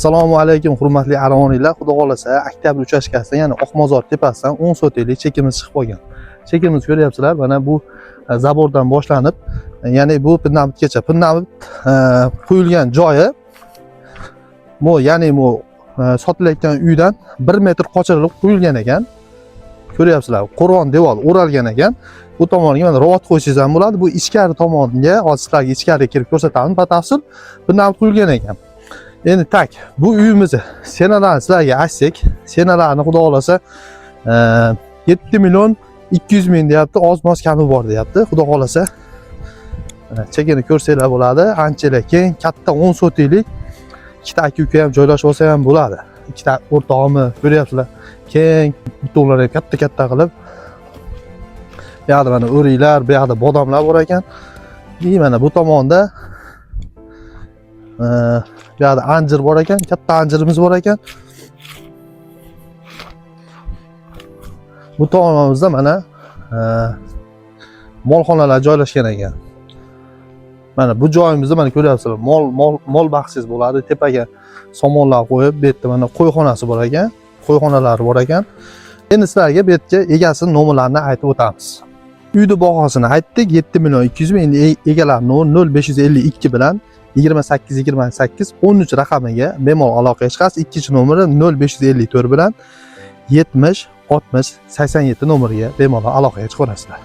Assalomu alaykum hurmatli aravoniylar. Xudo xolasa oktyabr uchastkasidan, ya'ni Oqmozor tepasidan 10 sotiylik chekimiz chiqib qolgan. Chekimiz ko'ryapsizlar, mana bu zabordan boshlanib, ya'ni bu pinnabitgacha. Pinnabit qo'yilgan joyi bu, ya'ni bu sotilayotgan uydan 1 metr qochirilib qo'yilgan ekan. Ko'ryapsizlar, qo'rg'on devor o'ralgan ekan. Bu tomoniga mana robot qo'ysangiz ham bo'ladi. Bu ichkari tomoniga, hozir sizlarga ichkariga kirib ko'rsataman batafsil. Pinnabit qo'yilgan ekan. Endi tak, bu uyimizni senalarni sizlarga aytsak, senalarni xudo xolasa 7 million 200 ming deyapti, oz-moz kami bor deyapti. Xudo xolasa chekini ko'rsanglar bo'ladi. Anchalar keng, katta 10 sotiylik ikkita aka-uka ham joylashib olsa ham bo'ladi. Ikkita o'rtog'imi ko'ryapsizlar. Keng butonlar ham katta-katta qilib. Bu yerda mana o'riklar, bu yerda bodomlar bor ekan. Mana bu tomonda bu yerda anjir bor ekan, katta anjirimiz bor ekan. Bu tomonimizda mana molxonalar joylashgan ekan. Mana bu joyimizda mana ko'ryapsizlar, mol baxtsiz bo'ladi. Tepaga somonlar qo'yib, bu yerda mana qo'yxonasi bor ekan, qo'yxonalari bor ekan. Endi sizlarga bu yerga egasining nomerlarini aytib o'tamiz. Uyni bahosini aytdik, 7 million 200 ming. Endi egalar nomeri 0552 bilan 28 13 raqamiga bemalol aloqaga chiqasiz. Ikkinchi nomeri 0554 bilan 70 60 87 nomeriga bemalol aloqaga chiqasizlar.